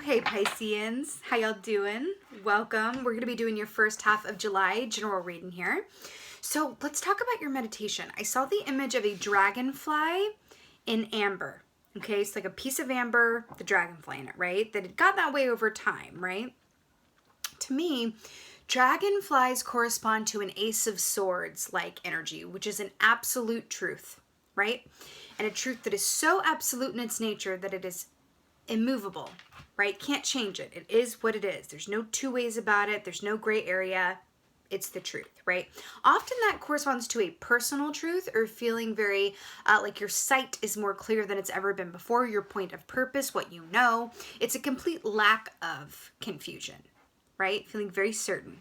Hey Pisceans, how y'all doing? Welcome. We're going to be doing your first half of July general reading here. So let's talk about your meditation. I saw the image of a dragonfly in amber. Okay, it's like a piece of amber, the dragonfly in it, right? That had got that way over time, right? To me, dragonflies correspond to an ace of swords like energy, which is an absolute truth, right? And a truth that is so absolute in its nature that it is immovable, right? Can't change it. It is what it is. There's no two ways about it. There's no gray area. It's the truth, right? Often that corresponds to a personal truth or feeling very like your sight is more clear than it's ever been before, your point of purpose, what you know. It's a complete lack of confusion, right? Feeling very certain.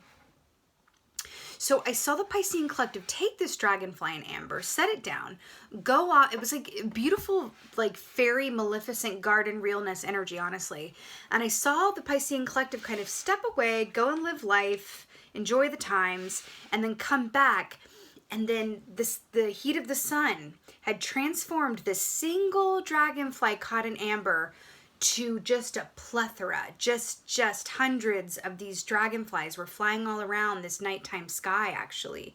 So I saw the Piscean collective take this dragonfly in amber, set it down, go out. It was like beautiful, like fairy, maleficent garden realness energy, honestly. And I saw the Piscean collective kind of step away, go and live life, enjoy the times, and then come back. And then the heat of the sun had transformed this single dragonfly caught in amber to just a plethora, just hundreds of these dragonflies were flying all around this nighttime sky, actually.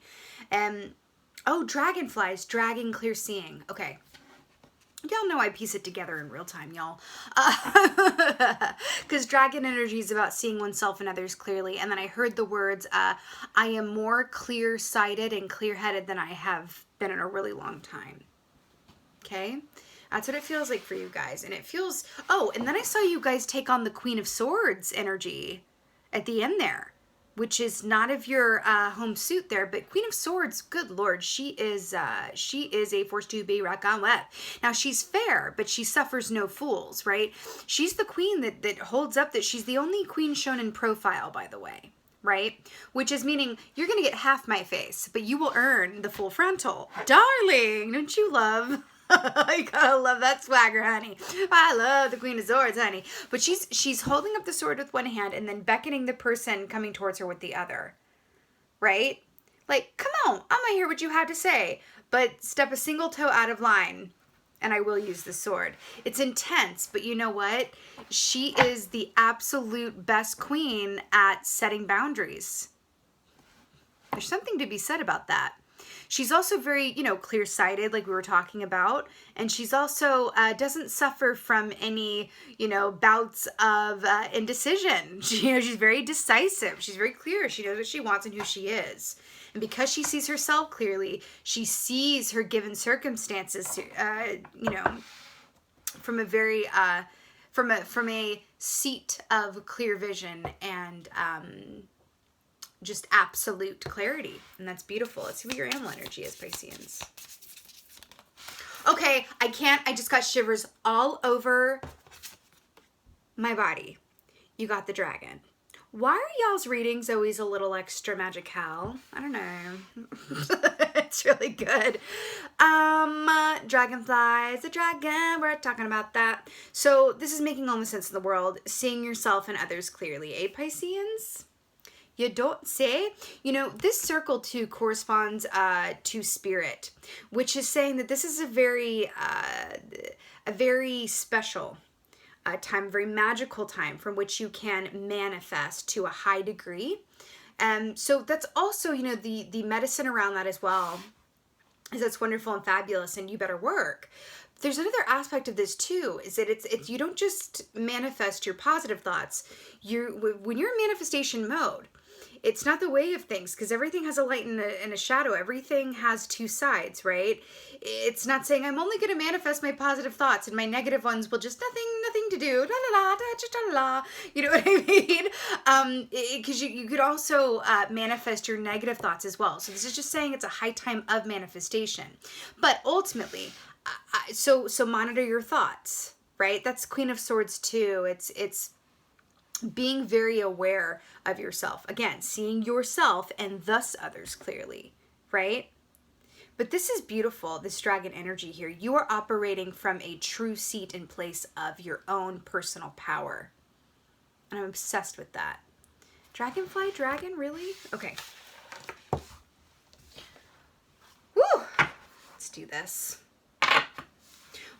Oh, dragonflies, dragon clear seeing. Okay. Y'all know I piece it together in real time, y'all. Because dragon energy is about seeing oneself and others clearly. And then I heard the words, I am more clear-sighted and clear-headed than I have been in a really long time. Okay? That's what it feels like for you guys. And it feels... Oh, and then I saw you guys take on the Queen of Swords energy at the end there, which is not of your home suit there, but Queen of Swords, good Lord, she is a force to be reckoned with. Now, she's fair, but she suffers no fools, right? She's the queen that holds up, that she's the only queen shown in profile, by the way, right? Which is meaning you're going to get half my face, but you will earn the full frontal. Darling, don't you love... You gotta love that swagger, honey. I love the Queen of Swords, honey. But she's holding up the sword with one hand and then beckoning the person coming towards her with the other. Right? Like, come on, I'm gonna hear what you have to say. But step a single toe out of line and I will use the sword. It's intense, but you know what? She is the absolute best queen at setting boundaries. There's something to be said about that. She's also very, clear-sighted, like we were talking about. And she's also doesn't suffer from any, bouts of indecision. She's very decisive. She's very clear. She knows what she wants and who she is. And because she sees herself clearly, she sees her given circumstances, from a very, from a seat of clear vision and, just absolute clarity. And that's beautiful. Let's see what your animal energy is, Pisceans. Okay, I just got shivers all over my body. You got the dragon. Why are y'all's readings always a little extra magical? I don't know. It's really good. Dragonflies, a dragon, we're talking about that. So this is making all the sense in the world. Seeing yourself and others clearly, eh, Pisceans? You don't say? This circle too corresponds to spirit, which is saying that this is a very special time, very magical time from which you can manifest to a high degree. So that's also, the medicine around that as well, is that's wonderful and fabulous and you better work. There's another aspect of this too, is that it's you don't just manifest your positive thoughts. When you're in manifestation mode, it's not the way of things, because everything has a light and a shadow. Everything has two sides, right? It's not saying I'm only going to manifest my positive thoughts and my negative ones will just nothing to do. La la la, just la la. You know what I mean? Because you could also manifest your negative thoughts as well. So this is just saying it's a high time of manifestation. But ultimately, so monitor your thoughts, right? That's Queen of Swords too. It's being very aware of yourself. Again, seeing yourself and thus others clearly, right? But this is beautiful, this dragon energy here. You are operating from a true seat in place of your own personal power. And I'm obsessed with that. Dragonfly, dragon, really? Okay. Woo! Let's do this.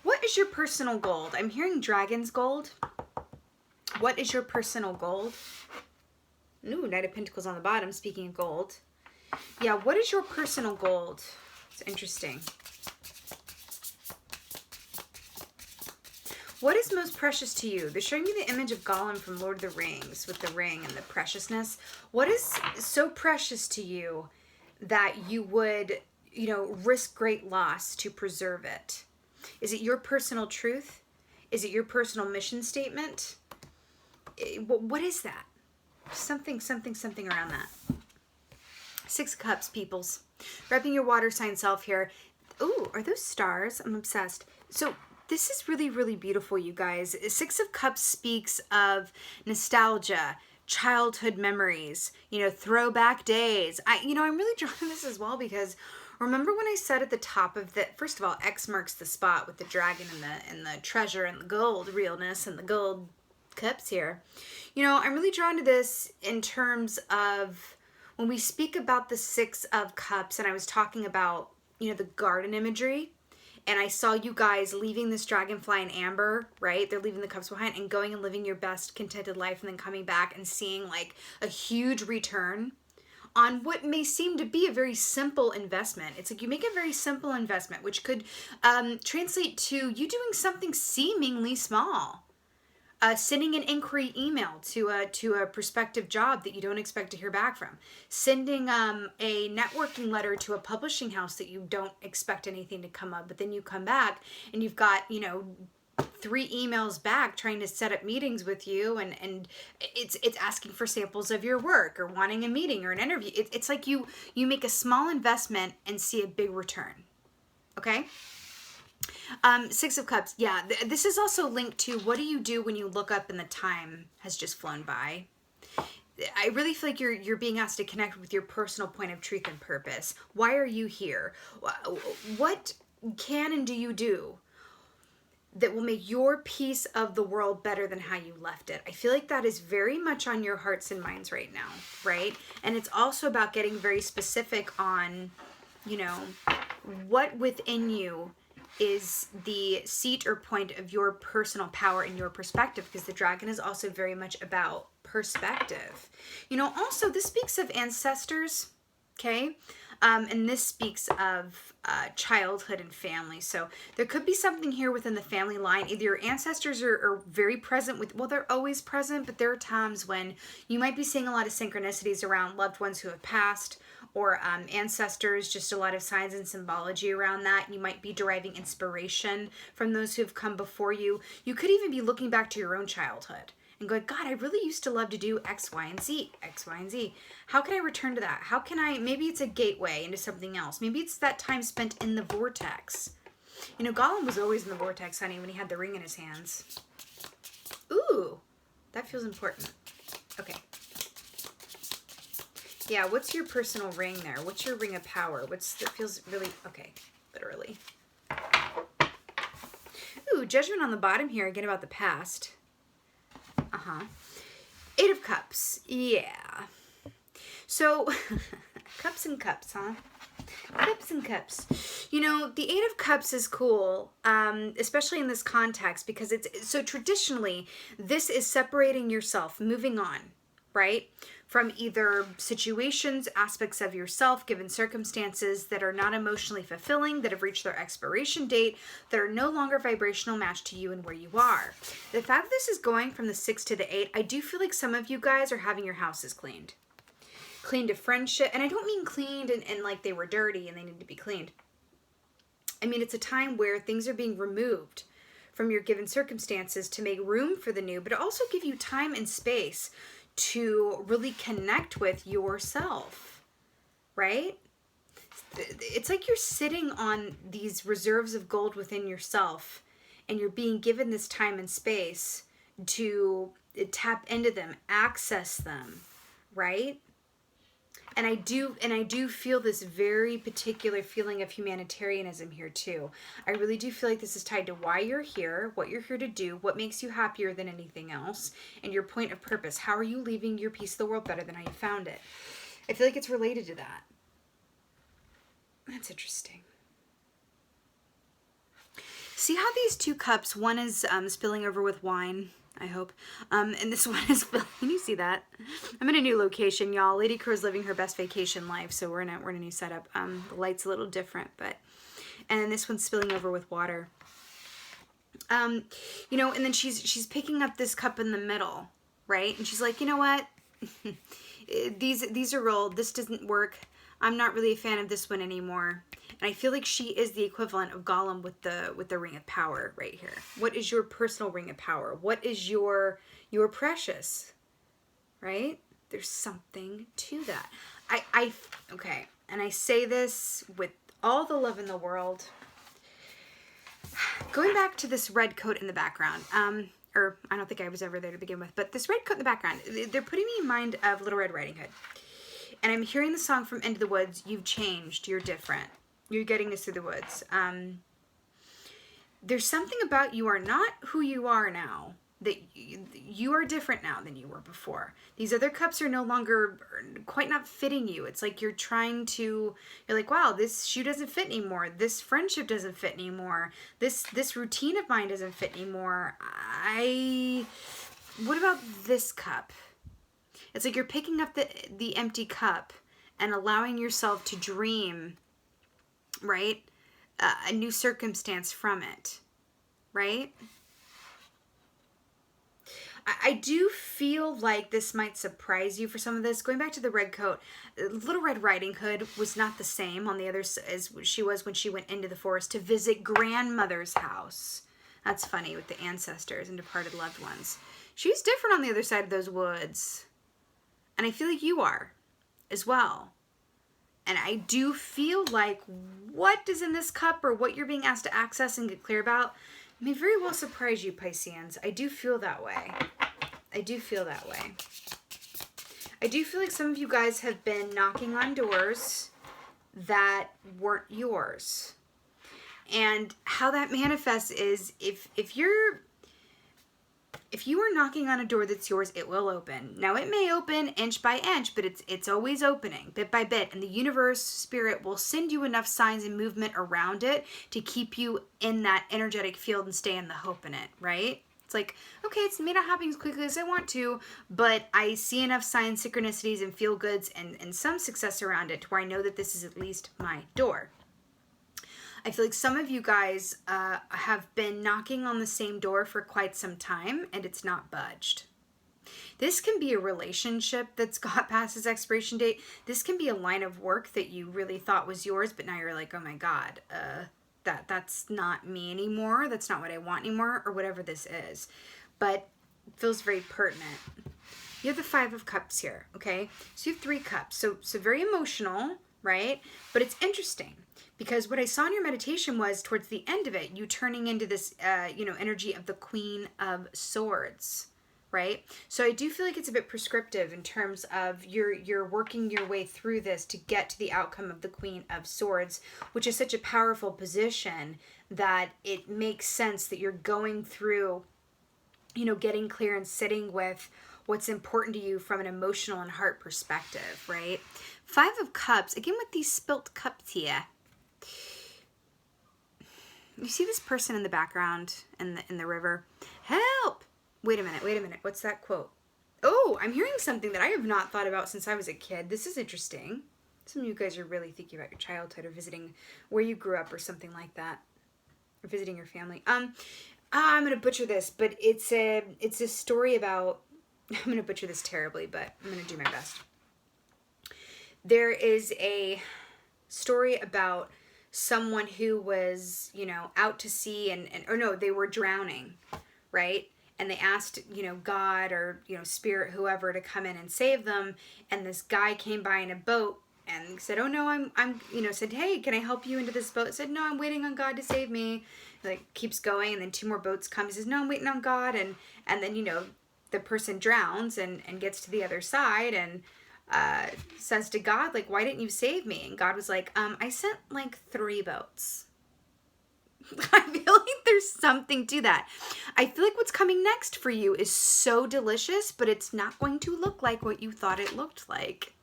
What is your personal gold? I'm hearing dragon's gold. What is your personal gold? Ooh, Knight of Pentacles on the bottom, speaking of gold. Yeah, what is your personal gold? It's interesting. What is most precious to you? They're showing me the image of Gollum from Lord of the Rings with the ring and the preciousness. What is so precious to you that you would, you know, risk great loss to preserve it? Is it your personal truth? Is it your personal mission statement? What is that? Something around that. Six of Cups, peoples. Repping your water sign self here. Ooh, are those stars? I'm obsessed. So this is really, really beautiful, you guys. Six of Cups speaks of nostalgia, childhood memories, you know, throwback days. I'm really drawn to this as well because remember when I said at the top of the, first of all, X marks the spot with the dragon and the treasure and the gold realness and the gold cups here. You know, I'm really drawn to this in terms of when we speak about the Six of Cups, and I was talking about, you know, the garden imagery, and I saw you guys leaving this dragonfly in amber, right? They're leaving the cups behind and going and living your best contented life and then coming back and seeing like a huge return on what may seem to be a very simple investment. It's like you make a very simple investment, which could translate to you doing something seemingly small. Sending an inquiry email to a prospective job that you don't expect to hear back from. Sending a networking letter to a publishing house that you don't expect anything to come up, but then you come back and you've got, you know, 3 emails back trying to set up meetings with you, and it's asking for samples of your work or wanting a meeting or an interview. It's like you make a small investment and see a big return. Okay? Six of Cups. Yeah, this is also linked to what do you do when you look up and the time has just flown by. I really feel like you're being asked to connect with your personal point of truth and purpose. Why are you here? What can and do you do that will make your piece of the world better than how you left it? I feel like that is very much on your hearts and minds right now, right? And it's also about getting very specific on, you know, what within you is the seat or point of your personal power and your perspective, because the dragon is also very much about perspective. You know, also this speaks of ancestors, okay? And this speaks of childhood and family. So there could be something here within the family line. Either your ancestors are very present with, well, they're always present, but there are times when you might be seeing a lot of synchronicities around loved ones who have passed, or ancestors, just a lot of signs and symbology around that. You might be deriving inspiration from those who have come before you. You could even be looking back to your own childhood and going, God, I really used to love to do X, Y, and Z, X, Y, and Z. How can I return to that? How can I, maybe it's a gateway into something else. Maybe it's that time spent in the vortex. You know, Gollum was always in the vortex, honey, when he had the ring in his hands. Ooh, that feels important. Okay. Yeah, what's your personal ring there? What's your ring of power? That feels really, okay, literally. Ooh, Judgment on the bottom here, again about the past. Eight of Cups, yeah. So, cups and cups, huh? Cups and cups. You know, the Eight of Cups is cool, especially in this context, because it's, so traditionally, this is separating yourself, moving on, right? From either situations, aspects of yourself, given circumstances that are not emotionally fulfilling, that have reached their expiration date, that are no longer vibrational match to you and where you are. The fact that this is going from the 6 to the 8, I do feel like some of you guys are having your houses cleaned. Cleaned of friendship, and I don't mean cleaned and like they were dirty and they need to be cleaned. I mean, it's a time where things are being removed from your given circumstances to make room for the new, but also give you time and space to really connect with yourself, right? It's like you're sitting on these reserves of gold within yourself, and you're being given this time and space to tap into them, access them, right? And I do feel this very particular feeling of humanitarianism here too. I really do feel like this is tied to why you're here, what you're here to do, what makes you happier than anything else, and your point of purpose. How are you leaving your piece of the world better than how you found it? I feel like it's related to that. That's interesting. See how these two cups, one is spilling over with wine, I hope. And this one is, can you see that? I'm in a new location, y'all. Lady Crow's living her best vacation life, so we're in a new setup. The light's a little different, but, and then this one's spilling over with water. You know, and then she's picking up this cup in the middle, right? And she's like, you know what? These are old. This doesn't work. I'm not really a fan of this one anymore. And I feel like she is the equivalent of Gollum with the Ring of Power right here. What is your personal Ring of Power? What is your precious? Right? There's something to that. Okay, and I say this with all the love in the world. Going back to this red coat in the background, or I don't think I was ever there to begin with, but this red coat in the background, they're putting me in mind of Little Red Riding Hood. And I'm hearing the song from Into the Woods, you've changed, you're different. You're getting us through the woods. There's something about you are not who you are now. That you are different now than you were before. These other cups are no longer quite not fitting you. It's like you're like, wow, this shoe doesn't fit anymore. This friendship doesn't fit anymore. This routine of mine doesn't fit anymore. What about this cup? It's like you're picking up the empty cup and allowing yourself to dream, right? A new circumstance from it, right? I do feel like this might surprise you for some of this. Going back to the red coat, Little Red Riding Hood was not the same on the other as she was when she went into the forest to visit grandmother's house. That's funny with the ancestors and departed loved ones. She's different on the other side of those woods. And I feel like you are as well. And I do feel like what is in this cup or what you're being asked to access and get clear about may very well surprise you, Pisceans. I do feel that way. I do feel that way. I do feel like some of you guys have been knocking on doors that weren't yours. And how that manifests is if you are knocking on a door that's yours, it will open. Now, it may open inch by inch, but it's always opening, bit by bit. And the universe, spirit, will send you enough signs and movement around it to keep you in that energetic field and stay in the hope in it, right? It's like, okay, it's may not happen as quickly as I want to, but I see enough signs, synchronicities, and feel goods and some success around it to where I know that this is at least my door. I feel like some of you guys have been knocking on the same door for quite some time and it's not budged. This can be a relationship that's got past its expiration date. This can be a line of work that you really thought was yours, but now you're like, oh my God, that's not me anymore. That's not what I want anymore, or whatever this is. But it feels very pertinent. You have the 5 of Cups here, okay? So you have 3 cups. So very emotional, right? But it's interesting. Because what I saw in your meditation was towards the end of it, you turning into this, energy of the Queen of Swords, right? So I do feel like it's a bit prescriptive in terms of you're working your way through this to get to the outcome of the Queen of Swords, which is such a powerful position that it makes sense that you're going through, getting clear and sitting with what's important to you from an emotional and heart perspective, right? 5 of Cups, again with these spilt cups here. You see this person in the background in the river? Help! Wait a minute. What's that quote? Oh, I'm hearing something that I have not thought about since I was a kid. This is interesting. Some of you guys are really thinking about your childhood or visiting where you grew up or something like that. Or visiting your family. I'm going to butcher this, but it's a story about... I'm going to butcher this terribly, but I'm going to do my best. There is a story about someone who was, out to sea or no, they were drowning, right? And they asked, God or, spirit, whoever to come in and save them. And this guy came by in a boat and said, oh no, I'm said, hey, can I help you into this boat? Said, no, I'm waiting on God to save me. Like keeps going. And then 2 more boats come. He says, no, I'm waiting on God. And then, the person drowns and gets to the other side and, says to God, like, why didn't you save me? And God was like, I sent like 3 boats. I feel like there's something to that. I feel like what's coming next for you is so delicious, but it's not going to look like what you thought it looked like.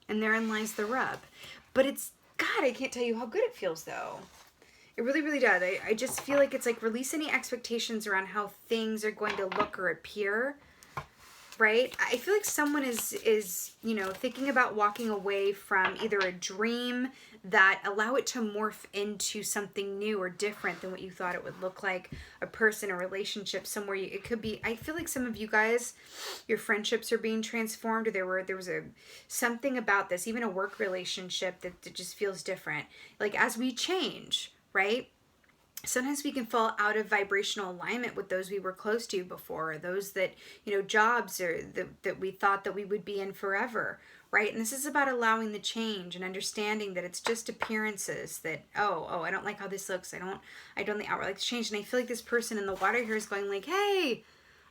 And therein lies the rub. But it's, God, I can't tell you how good it feels though. It really, really does. I just feel like it's like release any expectations around how things are going to look or appear, right? I feel like someone is thinking about walking away from either a dream that allow it to morph into something new or different than what you thought it would look like, a person, a relationship, somewhere it could be. I feel like some of you guys, your friendships are being transformed, or there was something about this, even a work relationship that just feels different. Like as we change, right? Sometimes we can fall out of vibrational alignment with those we were close to before, or those that, jobs or that we thought that we would be in forever, right? And this is about allowing the change and understanding that it's just appearances, that, oh, I don't like how this looks. I don't think I like to change. And I feel like this person in the water here is going like, hey,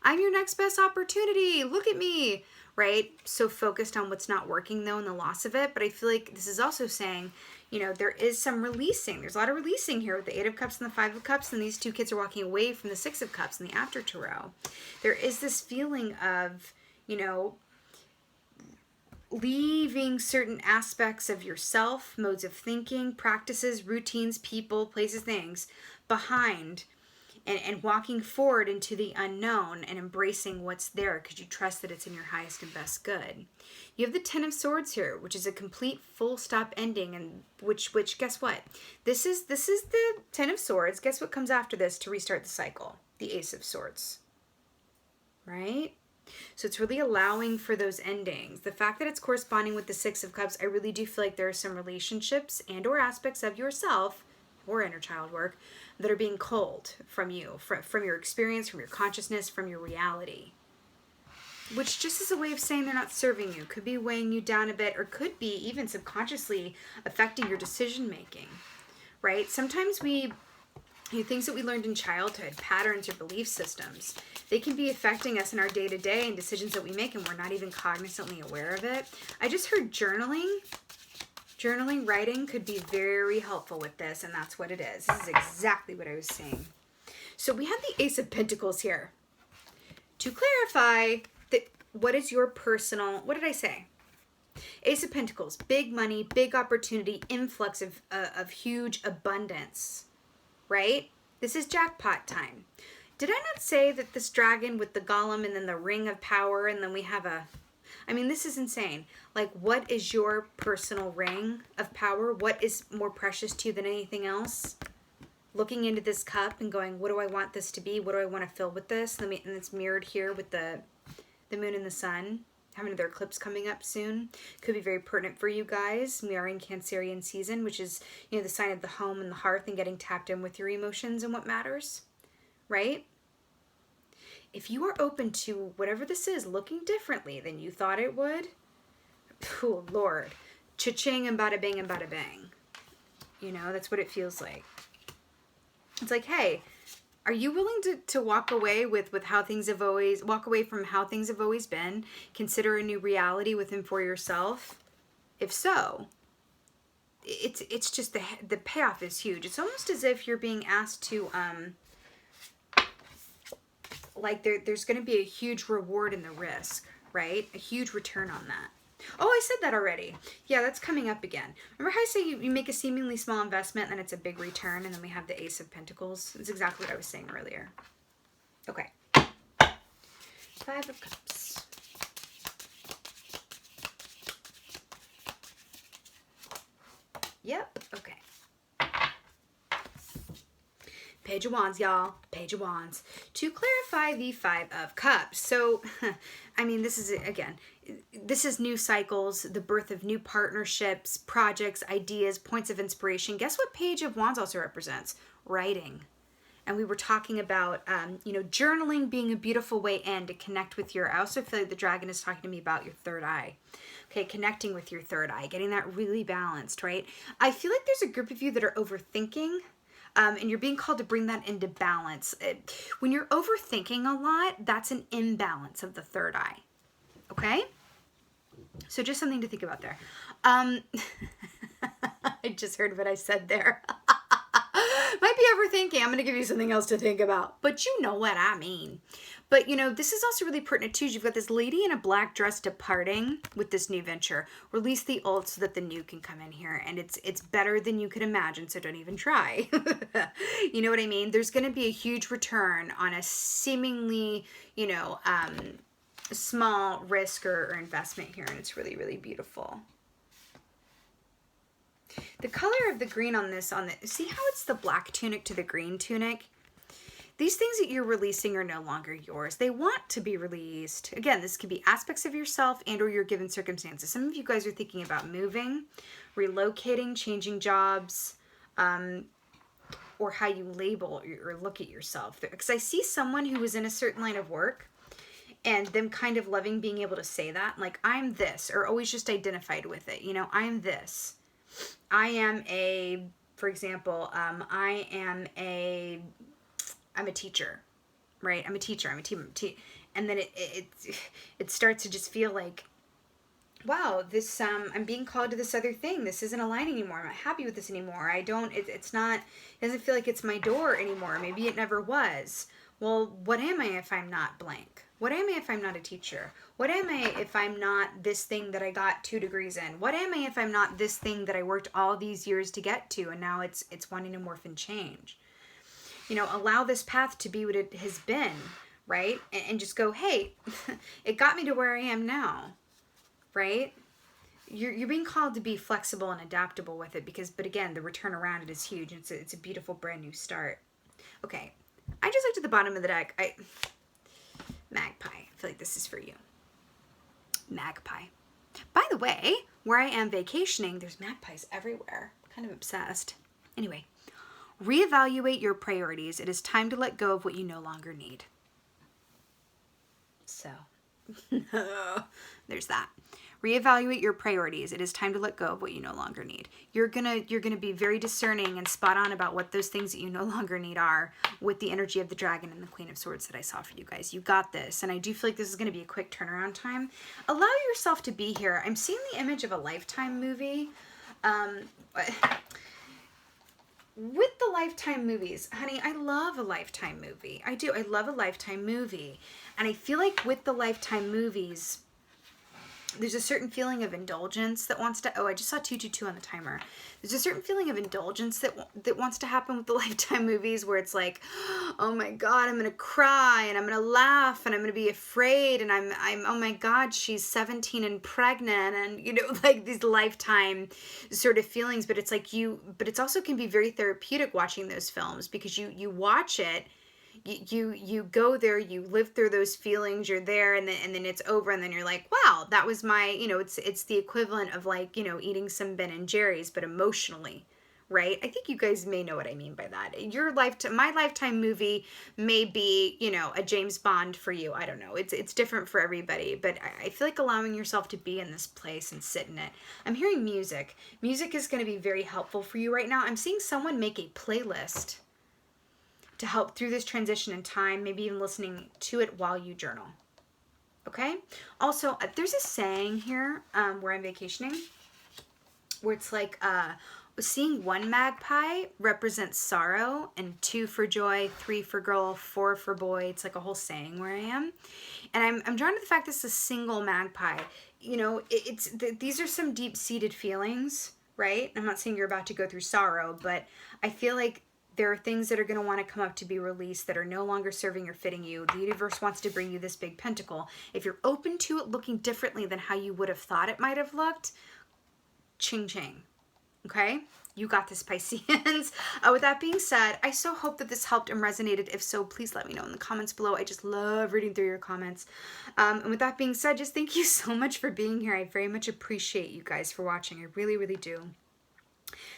I'm your next best opportunity. Look at me, right? So focused on what's not working though and the loss of it. But I feel like this is also saying, there is some releasing. There's a lot of releasing here with the 8 of Cups and the 5 of Cups, and these two kids are walking away from the 6 of Cups and the After Tarot. There is this feeling of, leaving certain aspects of yourself, modes of thinking, practices, routines, people, places, things behind, and walking forward into the unknown and embracing what's there because you trust that it's in your highest and best good. You have the 10 of Swords here, which is a complete full stop ending, and which guess what? This is the 10 of Swords. Guess what comes after this to restart the cycle? The Ace of Swords. Right? So it's really allowing for those endings. The fact that it's corresponding with the 6 of Cups, I really do feel like there are some relationships and or aspects of yourself or inner child work that are being culled from you, from your experience, from your consciousness, from your reality. Which just is a way of saying they're not serving you. Could be weighing you down a bit, or could be even subconsciously affecting your decision making, right? Sometimes things that we learned in childhood, patterns or belief systems, they can be affecting us in our day-to-day and decisions that we make, and we're not even cognizantly aware of it. I just heard journaling, writing could be very helpful with this, and that's what it is. This is exactly what I was saying. So we have the Ace of Pentacles here. To clarify, what is your personal, what did I say? Ace of Pentacles, big money, big opportunity, influx of huge abundance, right? This is jackpot time. Did I not say that this dragon with the golem and then the ring of power, and then we have this is insane. Like, what is your personal ring of power? What is more precious to you than anything else? Looking into this cup and going, what do I want this to be? What do I want to fill with this? And it's mirrored here with the moon and the sun. Having another eclipse coming up soon. Could be very pertinent for you guys. We are in Cancerian season, which is, the sign of the home and the hearth and getting tapped in with your emotions and what matters, right? If you are open to whatever this is looking differently than you thought it would, oh Lord, cha-ching and bada bing and bada bang. That's what it feels like. It's like, hey, are you willing to walk away with how things have always, walk away from how things have always been, consider a new reality within for yourself? If so, it's just the payoff is huge. It's almost as if you're being asked to, like there's going to be a huge reward in the risk, right? A huge return on that. Oh, I said that already. Yeah, that's coming up again. Remember how I say you make a seemingly small investment and then it's a big return, and then we have the Ace of Pentacles? That's exactly what I was saying earlier. Okay. 5 of Cups. Yep, okay. Page of Wands, y'all. Page of Wands. To clarify the 5 of Cups. So, this is, again, this is new cycles, the birth of new partnerships, projects, ideas, points of inspiration. Guess what Page of Wands also represents? Writing. And we were talking about, journaling being a beautiful way in to connect with I also feel like the dragon is talking to me about your third eye. Okay, connecting with your third eye, getting that really balanced, right? I feel like there's a group of you that are overthinking. And you're being called to bring that into balance. When you're overthinking a lot, that's an imbalance of the third eye. Okay? So just something to think about there. I just heard what I said there. Might be overthinking. I'm going to give you something else to think about. But you know what I mean. But, you know, this is also really pertinent too. You've got this lady in a black dress departing with this new venture. Release the old so that the new can come in here. And it's better than you could imagine, so don't even try. You know what I mean? There's going to be a huge return on a seemingly, you know, small risk or investment here. And it's really, really beautiful. The color of the green on this, see how it's the black tunic to the green tunic? These things that you're releasing are no longer yours. They want to be released. Again, this could be aspects of yourself and or your given circumstances. Some of you guys are thinking about moving, relocating, changing jobs, or how you label or look at yourself. Because I see someone who was in a certain line of work and them kind of loving being able to say that. Like, I'm this, or always just identified with it. You know, I'm this. I am a, for example, I'm a teacher, right? I'm a teacher. I'm a team. And then it starts to just feel like, wow, this, I'm being called to this other thing. This isn't aligning anymore. I'm not happy with this anymore. It doesn't feel like it's my door anymore. Maybe it never was. Well, what am I if I'm not blank? What am I if I'm not a teacher? What am I if I'm not this thing that I got 2 degrees in? What am I if I'm not this thing that I worked all these years to get to, and now it's wanting to morph and change? You know, allow this path to be what it has been, right? And just go, hey, it got me to where I am now, right? You're being called to be flexible and adaptable with it but again, the return around it is huge. It's a beautiful brand new start. Okay, I just looked at the bottom of the deck. Magpie. I feel like this is for you. Magpie. By the way, where I am vacationing, there's magpies everywhere. I'm kind of obsessed. Anyway, reevaluate your priorities. It is time to let go of what you no longer need. So, there's that. Reevaluate your priorities. It is time to let go of what you no longer need. You're gonna be very discerning and spot on about what those things that you no longer need are with the energy of the dragon and the Queen of Swords that I saw for you guys. You got this. And I do feel like this is going to be a quick turnaround time. Allow yourself to be here. I'm seeing the image of a Lifetime movie. With the Lifetime movies, honey, I love a Lifetime movie. I do. I love a Lifetime movie. And I feel like with the Lifetime movies, there's a certain feeling of indulgence that wants to, I just saw 222 on the timer. There's a certain feeling of indulgence that wants to happen with the Lifetime movies where it's like, oh my God, I'm going to cry and I'm going to laugh and I'm going to be afraid and I'm, oh my God, she's 17 and pregnant and, you know, like these Lifetime sort of feelings, but it's like but it's also can be very therapeutic watching those films because you watch it. You go there, you live through those feelings, you're there, and then it's over, and then you're like, wow, that was my, you know, it's the equivalent of like, you know, eating some Ben and Jerry's, but emotionally, right? I think you guys may know what I mean by that. My Lifetime movie may be, you know, a James Bond for you. I don't know. It's different for everybody, but I feel like allowing yourself to be in this place and sit in it. I'm hearing music. Music is going to be very helpful for you right now. I'm seeing someone make a playlist to help through this transition in time, maybe even listening to it while you journal. Okay? Also, there's a saying here where I'm vacationing where it's like seeing 1 magpie represents sorrow and 2 for joy, 3 for girl, 4 for boy. It's like a whole saying where I am. And I'm drawn to the fact this is a single magpie. You know, these are some deep-seated feelings, right? I'm not saying you're about to go through sorrow, but I feel like there are things that are going to want to come up to be released that are no longer serving or fitting you. The universe wants to bring you this big pentacle. If you're open to it looking differently than how you would have thought it might have looked, ching ching. Okay? You got this, Pisceans. With that being said, I so hope that this helped and resonated. If so, please let me know in the comments below. I just love reading through your comments. And with that being said, just thank you so much for being here. I very much appreciate you guys for watching. I really, really do.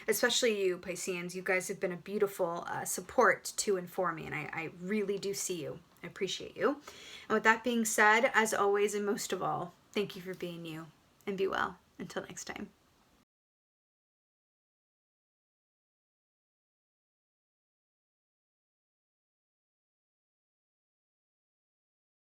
Especially you, Pisceans. You guys have been a beautiful support to and for me, and I really do see you. I appreciate you. And with that being said, as always and most of all, thank you for being you, and be well. Until next time.